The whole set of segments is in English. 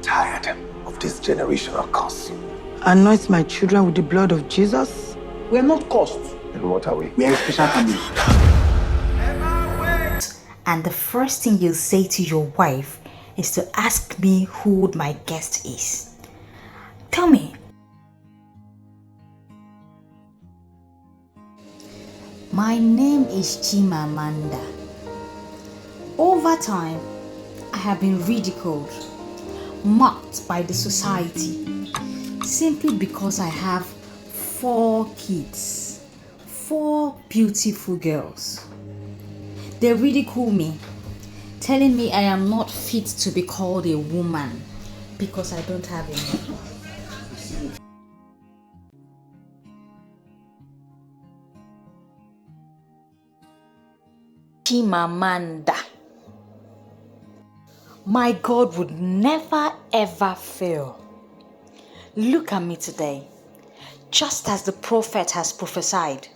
Tired of this generational curse. Anoint my children with the blood of Jesus. We are not cursed. Then what are we? We are a special family. And the first thing you say to your wife is to ask me who my guest is. Tell me. My name is Chimamanda. Over time, I have been ridiculed, mocked by the society, simply because I have 4 kids, 4 beautiful girls. They ridicule me, telling me I am not fit to be called a woman because I don't have any. Chimamanda. My God would never ever fail. Look at me today. Just as the prophet has prophesied,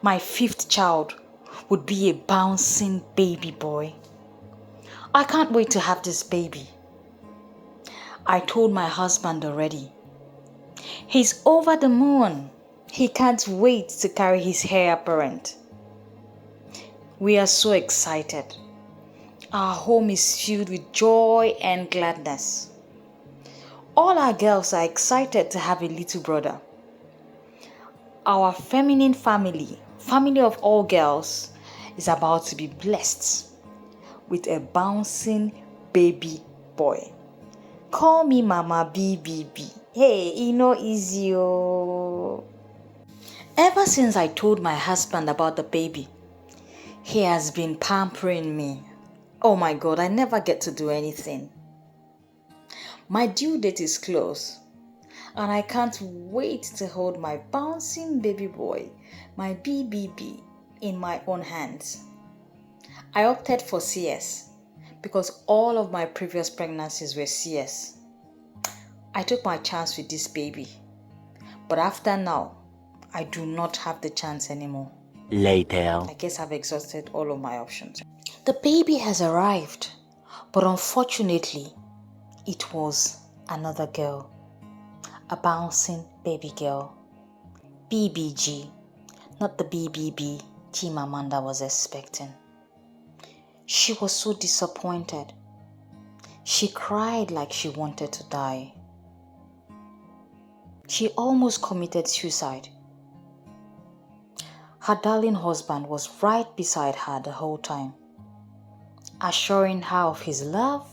my 5th child would be a bouncing baby boy. I can't wait to have this baby. I told my husband already. He's over the moon. He can't wait to carry his heir apparent. We are so excited. Our home is filled with joy and gladness. All our girls are excited to have a little brother. Our feminine family of all girls, is about to be blessed with a bouncing baby boy. Call me Mama BBB. Hey, easy. Ever since I told my husband about the baby, he has been pampering me. Oh my God, I never get to do anything. My due date is close, and I can't wait to hold my bouncing baby boy, my BBB, in my own hands. I opted for CS because all of my previous pregnancies were CS. I took my chance with this baby, but after now, I do not have the chance anymore. Later. I guess I've exhausted all of my options. The baby has arrived, but unfortunately, it was another girl. A bouncing baby girl. BBG, not the BBB Chimamanda was expecting. She was so disappointed. She cried like she wanted to die. She almost committed suicide. Her darling husband was right beside her the whole time, assuring her of his love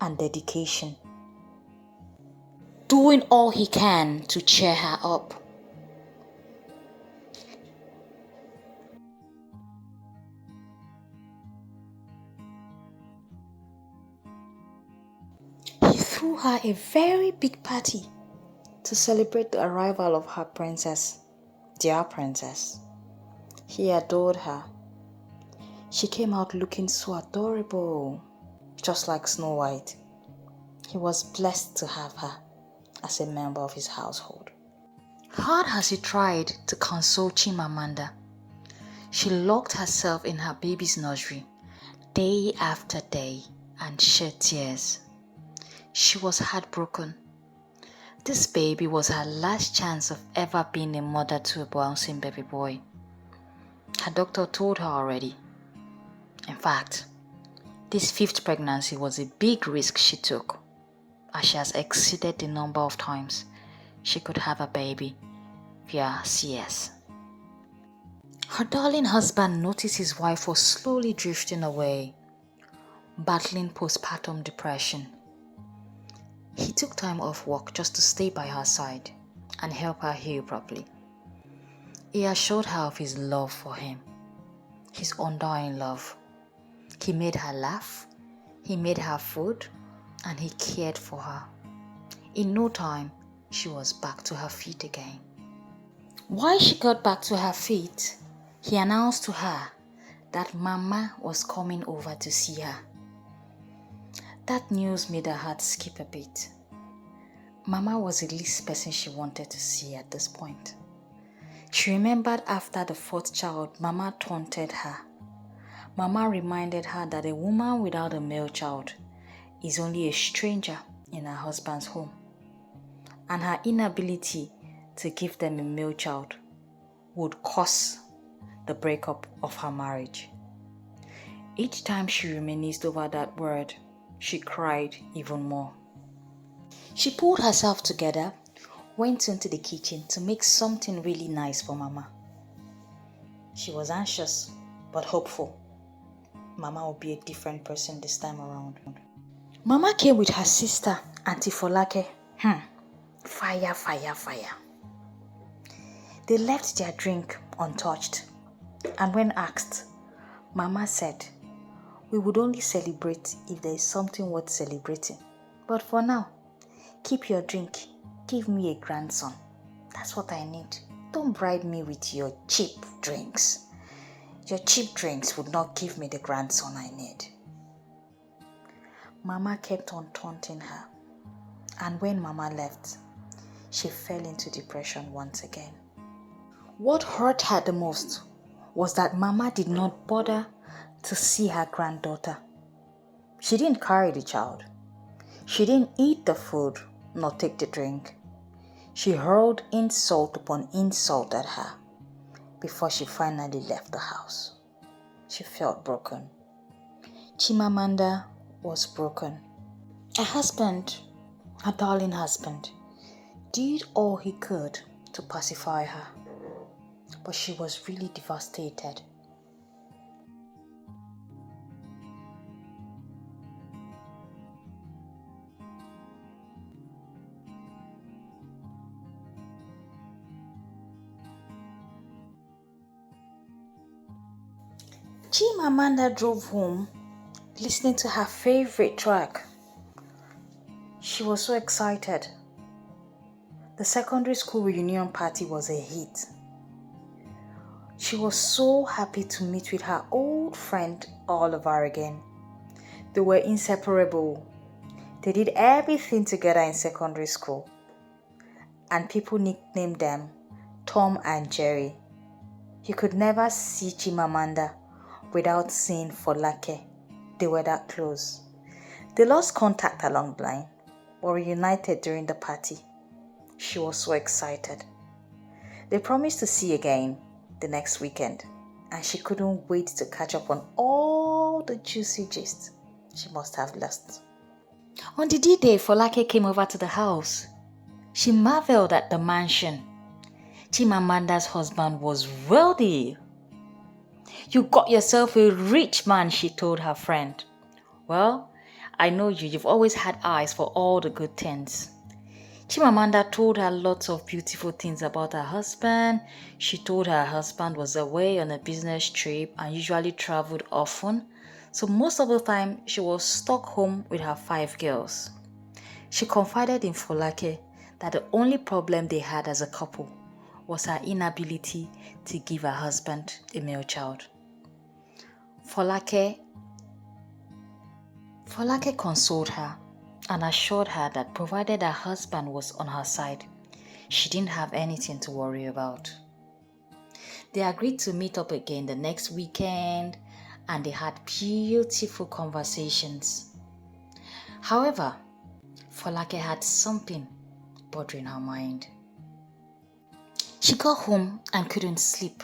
and dedication, doing all he can to cheer her up. He threw her a very big party to celebrate the arrival of her princess, dear princess. He adored her. She came out looking so adorable, just like Snow White. He was blessed to have her as a member of his household. Hard as he tried to console Chimamanda, she locked herself in her baby's nursery day after day and shed tears. She was heartbroken. This baby was her last chance of ever being a mother to a bouncing baby boy. Her doctor told her already. In fact, this 5th pregnancy was a big risk she took, as she has exceeded the number of times she could have a baby via CS. Her darling husband noticed his wife was slowly drifting away, battling postpartum depression. He took time off work just to stay by her side and help her heal properly. He assured her of his love for him, his undying love. He made her laugh, he made her food, and he cared for her. In no time, she was back to her feet again. While she got back to her feet, he announced to her that Mama was coming over to see her. That news made her heart skip a beat. Mama was the least person she wanted to see at this point. She remembered after the 4th child, Mama taunted her. Mama reminded her that a woman without a male child is only a stranger in her husband's home, and her inability to give them a male child would cause the breakup of her marriage. Each time she reminisced over that word, she cried even more. She pulled herself together, went into the kitchen to make something really nice for Mama. She was anxious but hopeful. Mama would be a different person this time around. Mama came with her sister, Auntie Folake. Fire, fire, fire. They left their drink untouched, and when asked, Mama said, "We would only celebrate if there is something worth celebrating. But for now, keep your drink. Give me a grandson. That's what I need. Don't bribe me with your cheap drinks. Your cheap drinks would not give me the grandson I need." Mama kept on taunting her, and when Mama left, she fell into depression once again. What hurt her the most was that Mama did not bother to see her granddaughter. She didn't carry the child. She didn't eat the food nor take the drink. She hurled insult upon insult at her before she finally left the house. She felt broken. Chimamanda was broken. Her husband, her darling husband, did all he could to pacify her, but she was really devastated. Chimamanda drove home listening to her favorite track. She was so excited. The secondary school reunion party was a hit. She was so happy to meet with her old friend all over again. They were inseparable. They did everything together in secondary school, and people nicknamed them Tom and Jerry. You could never see Chimamanda without seeing Folake. They were that close. They lost contact along the line, but reunited during the party. She was so excited. They promised to see again the next weekend, and she couldn't wait to catch up on all the juicy gist she must have lost. On the D-Day, Folake came over to the house. She marveled at the mansion. Chimamanda's husband was wealthy. "You got yourself a rich man," she told her friend. "Well, I know you've always had eyes for all the good things." Chimamanda told her lots of beautiful things about her husband. She told her husband was away on a business trip and usually traveled often, so most of the time she was stuck home with her 5 girls. She confided in Folake that the only problem they had as a couple was her inability to give her husband a male child. Folake consoled her and assured her that provided her husband was on her side, she didn't have anything to worry about. They agreed to meet up again the next weekend, and they had beautiful conversations. However, Folake had something bothering her mind. She got home and couldn't sleep.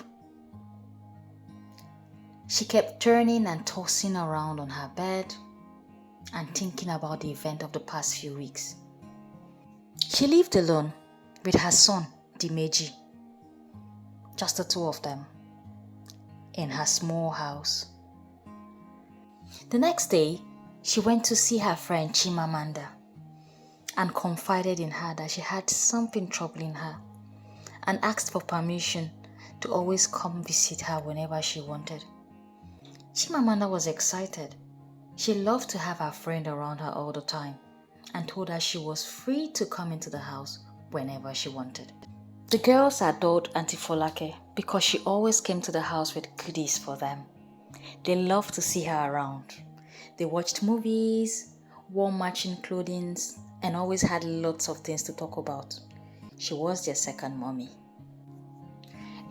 She kept turning and tossing around on her bed and thinking about the event of the past few weeks. She lived alone with her son, Dimeji, just the two of them, in her small house. The next day, she went to see her friend Chimamanda and confided in her that she had something troubling her and asked for permission to always come visit her whenever she wanted. Chimamanda was excited. She loved to have her friend around her all the time and told her she was free to come into the house whenever she wanted. The girls adored Auntie Folake because she always came to the house with goodies for them. They loved to see her around. They watched movies, wore matching clothing, and always had lots of things to talk about. She was their second mommy.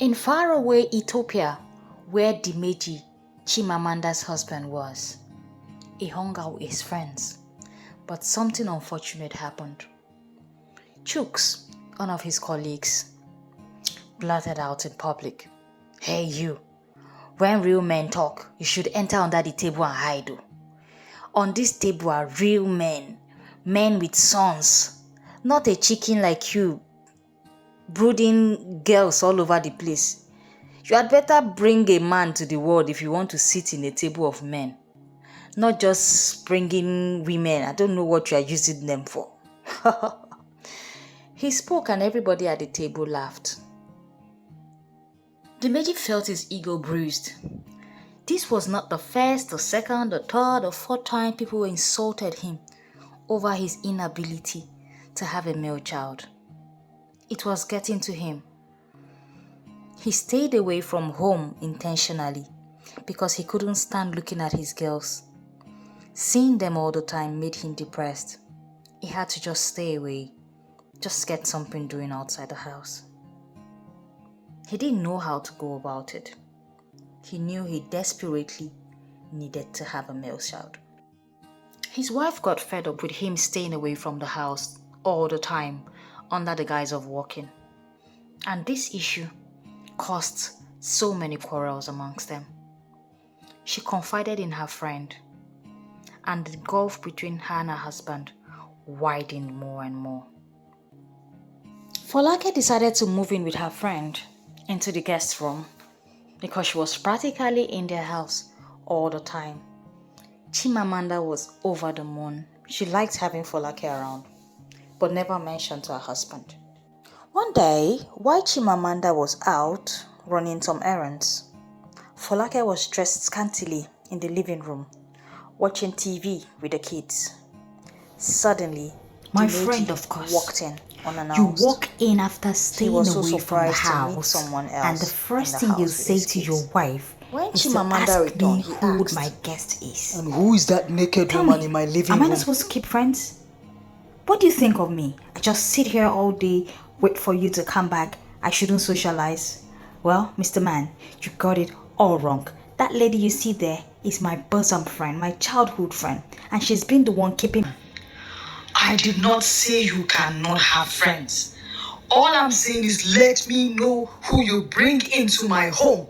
In faraway Ethiopia, where Dimeji Chimamanda's husband was. He hung out with his friends, but something unfortunate happened. Chooks, one of his colleagues, blurted out in public, "Hey you, when real men talk, you should enter under the table and hide. Oh. On this table are real men, men with sons, not a chicken like you, brooding girls all over the place. You had better bring a man to the world if you want to sit in a table of men, not just bringing women. I don't know what you are using them for." He spoke and everybody at the table laughed. Dimeji felt his ego bruised. This was not the first, or second, or third, or fourth time people insulted him over his inability to have a male child. It was getting to him. He stayed away from home intentionally because he couldn't stand looking at his girls. Seeing them all the time made him depressed. He had to just stay away, just get something doing outside the house. He didn't know how to go about it. He knew he desperately needed to have a male child. His wife got fed up with him staying away from the house all the time under the guise of working. And this issue caused so many quarrels amongst them. She confided in her friend, and the gulf between her and her husband widened more and more. Folake decided to move in with her friend into the guest room because she was practically in their house all the time. Chimamanda was over the moon. She liked having Folake around, but never mentioned to her husband. One day, while Chimamanda was out running some errands, Folake was dressed scantily in the living room, watching TV with the kids. Suddenly, my Dimeji friend, of course, walked in unannounced. You walk in after staying was so away from the surprised to meet house, someone else and the in first the thing you house with say his to kids. your wife When is to Chimamanda ask returned, me he who asked, my guest is. And who is that naked Tell woman me, in my living am I room? not supposed to keep friends? What do you think of me? I just sit here all day, wait for you to come back. I shouldn't socialize. Well, Mr. Man, you got it all wrong. That lady you see there is my bosom friend, my childhood friend, and she's been the one keeping. I did not say you cannot have friends. All I'm saying is let me know who you bring into my home.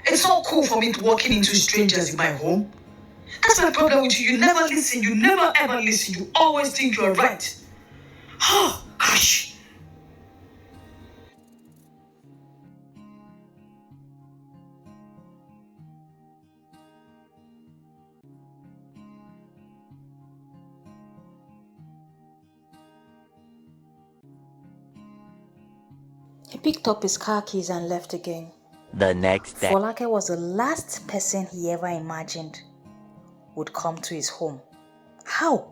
It's not cool for me walking into strangers in my home. That's my problem with you. You never listen. You never ever listen. You always think you're right. Oh, gosh. He picked up his car keys and left again. The next day. Folake was the last person he ever imagined would come to his home. How?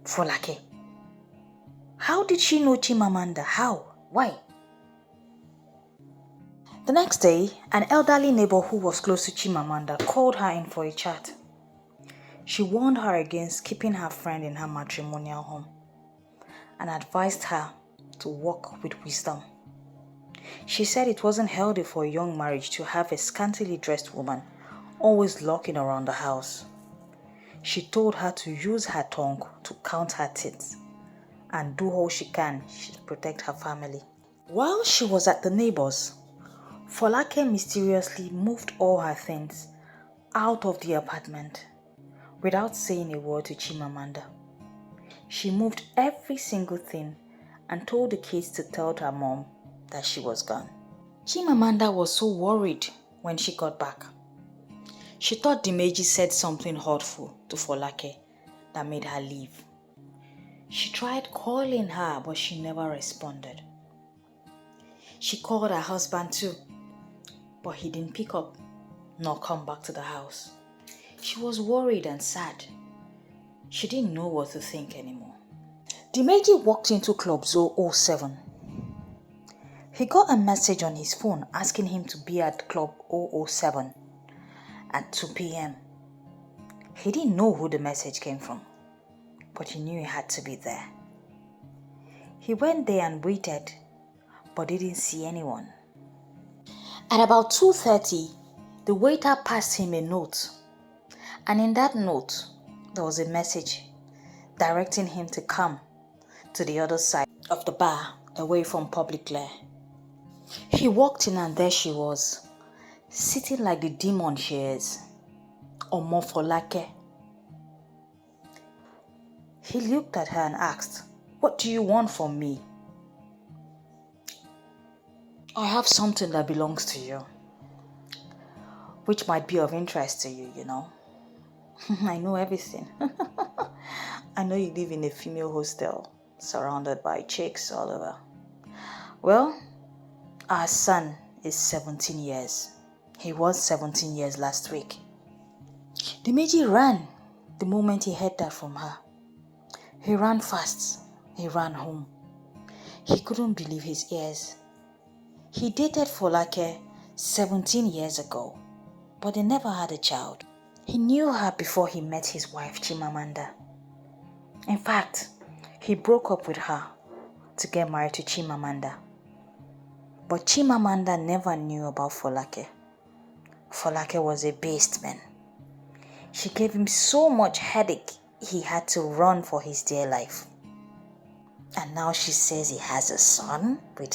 Folake. How did she know Chimamanda? How? Why? The next day, an elderly neighbor who was close to Chimamanda called her in for a chat. She warned her against keeping her friend in her matrimonial home and advised her to walk with wisdom. She said it wasn't healthy for a young marriage to have a scantily dressed woman always lurking around the house. She told her to use her tongue to count her teeth and do all she can to protect her family. While she was at the neighbor's, Folake mysteriously moved all her things out of the apartment without saying a word to Chimamanda. She moved every single thing and told the kids to tell her mom that she was gone. Chimamanda was so worried when she got back. She thought Dimeji said something hurtful to Folake that made her leave. She tried calling her, but she never responded. She called her husband too, but he didn't pick up nor come back to the house. She was worried and sad. She didn't know what to think anymore. Dimeji walked into Club 007. He got a message on his phone asking him to be at Club 007 at 2 p.m. He didn't know who the message came from, but he knew he had to be there. He went there and waited, but didn't see anyone. At about 2:30, The waiter passed him a note, and in that note, there was a message directing him to come to the other side of the bar, away from public glare. He walked in, and there she was, sitting like the demon she is, Omofolake. He looked at her and asked, "What do you want from me?" "I have something that belongs to you, which might be of interest to you, you know." "I know everything." "I know you live in a female hostel, surrounded by chicks all over." "Well, our son is 17 years. He was 17 years last week." The Meji ran the moment he heard that from her. He ran fast. He ran home. He couldn't believe his ears. He dated Folake 17 years ago, but they never had a child. He knew her before he met his wife, Chimamanda. In fact, he broke up with her to get married to Chimamanda. But Chimamanda never knew about Folake. Folake was a beast man. She gave him so much headache, he had to run for his dear life. And now she says he has a son with